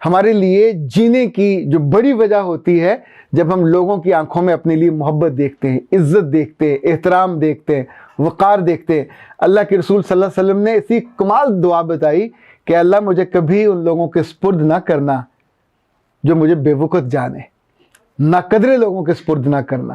ہمارے لیے جینے کی جو بڑی وجہ ہوتی ہے جب ہم لوگوں کی آنکھوں میں اپنے لیے محبت دیکھتے ہیں، عزت دیکھتے ہیں، احترام دیکھتے ہیں، وقار دیکھتے ہیں۔ اللہ کے رسول صلی اللہ علیہ وسلم نے اسی کمال دعا بتائی کہ اللہ مجھے کبھی ان لوگوں کے سپرد نہ کرنا جو مجھے بے وقت جانے، ناقدر لوگوں کے سپرد نہ کرنا۔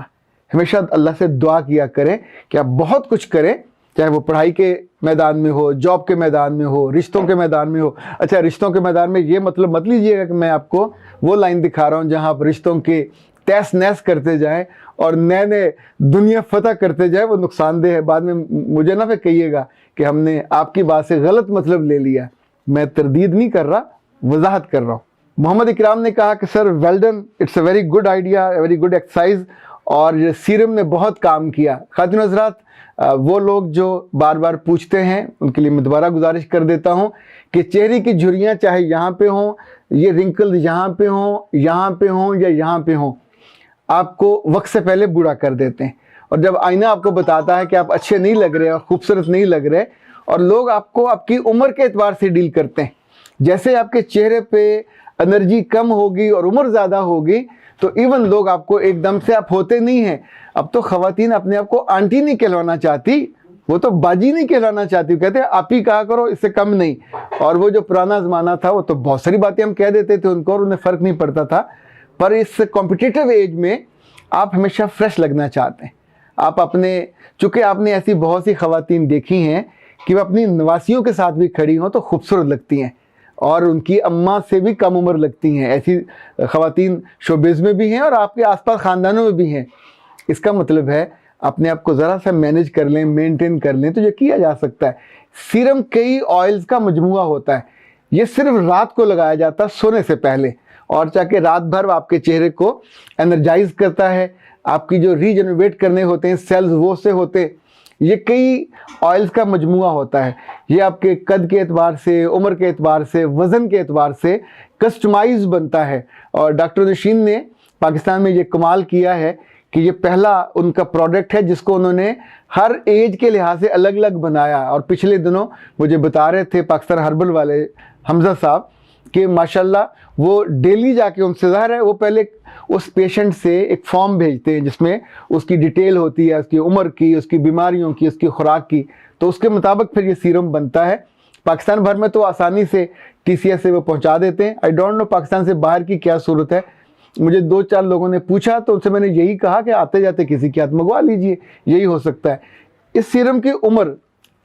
ہمیشہ اللہ سے دعا کیا کریں کہ آپ بہت کچھ کریں، چاہے وہ پڑھائی کے میدان میں ہو، جاب کے میدان میں ہو، رشتوں کے میدان میں ہو۔ اچھا، رشتوں کے میدان میں یہ مطلب مت لیجئے گا کہ میں آپ کو وہ لائن دکھا رہا ہوں جہاں آپ رشتوں کے تیس نیس کرتے جائیں اور نئے نئے دنیا فتح کرتے جائیں، وہ نقصان دہ ہے۔ بعد میں مجھے نہ پھر کہیے گا کہ ہم نے آپ کی بات سے غلط مطلب لے لیا۔ میں تردید نہیں کر رہا، وضاحت کر رہا ہوں۔ محمد اکرام نے کہا کہ sir well done, it's a very good idea, very good exercise, اور سیرم نے بہت کام کیا۔ خواتین حضرات، وہ لوگ جو بار بار پوچھتے ہیں ان کے لیے میں دوبارہ گزارش کر دیتا ہوں کہ چہرے کی جھریاں چاہے یہاں پہ ہوں، یہ رنکل یہاں پہ ہوں، یہاں پہ ہوں یا یہاں پہ ہوں، آپ کو وقت سے پہلے بوڑھا کر دیتے ہیں۔ اور جب آئینہ آپ کو بتاتا ہے کہ آپ اچھے نہیں لگ رہے اور خوبصورت نہیں لگ رہے، اور لوگ آپ کو آپ کی عمر کے اعتبار سے ڈیل کرتے ہیں، جیسے آپ کے چہرے پہ انرجی کم ہوگی اور عمر زیادہ ہوگی تو ایون لوگ آپ کو ایک دم سے آپ ہوتے نہیں ہیں۔ اب تو خواتین اپنے آپ کو آنٹی نہیں کہلوانا چاہتی، وہ تو باجی نہیں کہلانا چاہتی، کہتے ہیں آپ ہی کہا کرو، اس سے کم نہیں۔ اور وہ جو پرانا زمانہ تھا وہ تو بہت ساری باتیں ہم کہہ دیتے تھے ان کو اور انہیں فرق نہیں پڑتا تھا، پر اس کمپٹیٹیو ایج میں آپ ہمیشہ فریش لگنا چاہتے ہیں۔ آپ چونکہ آپ نے ایسی بہت سی خواتین دیکھی ہیں کہ وہ اپنی نواسیوں کے ساتھ بھی کھڑی ہوں تو خوبصورت لگتی ہیں اور ان کی اماں سے بھی کم عمر لگتی ہیں۔ ایسی خواتین شوبز میں بھی ہیں اور آپ کے آس پاس خاندانوں میں بھی ہیں۔ اس کا مطلب ہے اپنے آپ کو ذرا سا مینیج کر لیں، مینٹین کر لیں تو یہ کیا جا سکتا ہے۔ سیرم کئی آئلز کا مجموعہ ہوتا ہے، یہ صرف رات کو لگایا جاتا ہے سونے سے پہلے، اور چاہے رات بھر آپ کے چہرے کو انرجائز کرتا ہے، آپ کی جو ریجنریٹ کرنے ہوتے ہیں سیلز وہ سے ہوتے، یہ کئی آئلز کا مجموعہ ہوتا ہے۔ یہ آپ کے قد کے اعتبار سے، عمر کے اعتبار سے، وزن کے اعتبار سے کسٹمائز بنتا ہے۔ اور ڈاکٹر نشین نے پاکستان میں یہ کمال کیا ہے کہ یہ پہلا ان کا پروڈکٹ ہے جس کو انہوں نے ہر ایج کے لحاظ سے الگ الگ بنایا۔ اور پچھلے دنوں مجھے بتا رہے تھے پاکستان ہربل والے حمزہ صاحب کہ ماشاءاللہ وہ ڈیلی جا کے ان سے، ظاہر ہے وہ پہلے اس پیشنٹ سے ایک فارم بھیجتے ہیں جس میں اس کی ڈیٹیل ہوتی ہے، اس کی عمر کی، اس کی بیماریوں کی، اس کی خوراک کی، تو اس کے مطابق پھر یہ سیرم بنتا ہے۔ پاکستان بھر میں تو آسانی سے ٹی سی ایس سے وہ پہنچا دیتے ہیں۔ آئی ڈونٹ نو پاکستان سے باہر کی کیا صورت ہے۔ مجھے 2-4 لوگوں نے پوچھا تو ان سے میں نے یہی کہا کہ آتے جاتے کسی کی ہاتھ منگوا لیجئے، یہی ہو سکتا ہے۔ اس سیرم کی عمر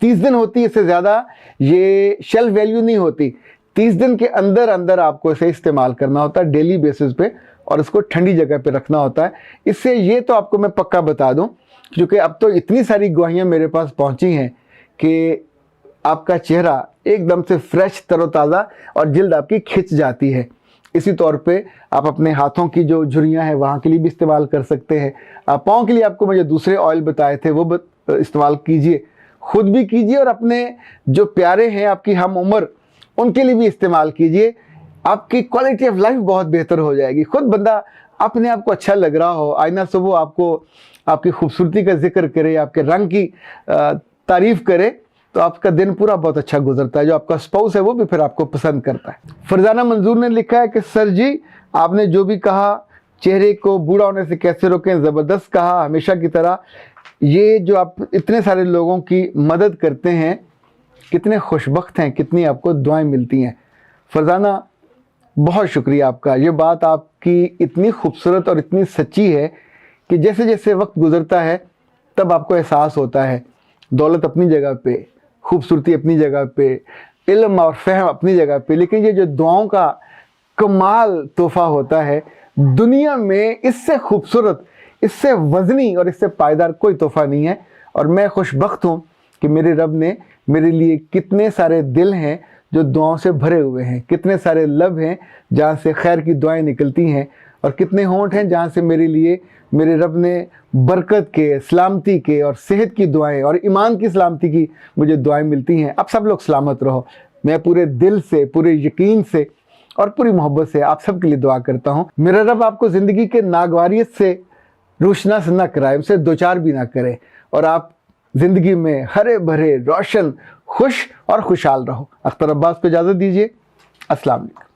30 دن ہوتی ہے، اس سے زیادہ یہ شیلف ویلیو نہیں ہوتی۔ 30 دن کے اندر اندر آپ کو اسے استعمال کرنا ہوتا ہے ڈیلی بیسس پہ، اور اس کو ٹھنڈی جگہ پہ رکھنا ہوتا ہے۔ اس سے یہ تو آپ کو میں پکا بتا دوں، کیونکہ اب تو اتنی ساری گواہیاں میرے پاس پہنچی ہیں کہ آپ کا چہرہ ایک دم سے فریش، تر و تازہ، اور جلد آپ کی کھچ جاتی ہے۔ اسی طور پہ آپ اپنے ہاتھوں کی جو جھریاں ہیں وہاں کے لیے بھی استعمال کر سکتے ہیں۔ پاؤں کے لیے آپ کو مجھے دوسرے آئل بتائے تھے وہ استعمال کیجئے، خود بھی کیجئے اور اپنے جو پیارے ہیں آپ کی ہم عمر ان کے لیے بھی استعمال کیجئے۔ آپ کی کوالٹی آف لائف بہت بہتر ہو جائے گی۔ خود بندہ اپنے آپ کو اچھا لگ رہا ہو، آئینہ صبح آپ کو آپ کی خوبصورتی کا ذکر کرے، آپ کے رنگ کی تعریف کرے تو آپ کا دن پورا بہت اچھا گزرتا ہے۔ جو آپ کا اسپاؤس ہے وہ بھی پھر آپ کو پسند کرتا ہے۔ فرزانہ منظور نے لکھا ہے کہ سر جی آپ نے جو بھی کہا چہرے کو بوڑھا ہونے سے کیسے روکیں، زبردست کہا ہمیشہ کی طرح۔ یہ جو آپ اتنے سارے لوگوں کی مدد کرتے ہیں، کتنے خوشبخت ہیں، کتنی آپ کو دعائیں ملتی ہیں۔ فرزانہ بہت شکریہ آپ کا، یہ بات آپ کی اتنی خوبصورت اور اتنی سچی ہے کہ جیسے جیسے وقت گزرتا ہے تب آپ کو احساس ہوتا ہے دولت اپنی جگہ پہ، خوبصورتی اپنی جگہ پہ، علم اور فہم اپنی جگہ پہ، لیکن یہ جو دعاؤں کا کمال تحفہ ہوتا ہے دنیا میں اس سے خوبصورت، اس سے وزنی اور اس سے پائیدار کوئی تحفہ نہیں ہے۔ اور میں خوش بخت ہوں کہ میرے رب نے میرے لیے کتنے سارے دل ہیں جو دعاؤں سے بھرے ہوئے ہیں، کتنے سارے لب ہیں جہاں سے خیر کی دعائیں نکلتی ہیں، اور کتنے ہونٹ ہیں جہاں سے میرے لیے میرے رب نے برکت کے، سلامتی کے اور صحت کی دعائیں اور ایمان کی سلامتی کی مجھے دعائیں ملتی ہیں۔ اب سب لوگ سلامت رہو۔ میں پورے دل سے، پورے یقین سے اور پوری محبت سے آپ سب کے لیے دعا کرتا ہوں۔ میرا رب آپ کو زندگی کے ناگواریت سے روشناس نہ کرائے، ان سے دوچار بھی نہ کرے، اور آپ زندگی میں ہرے بھرے، روشن، خوش اور خوشحال رہو۔ اختر عباس کو اجازت دیجیے۔ السلام علیکم۔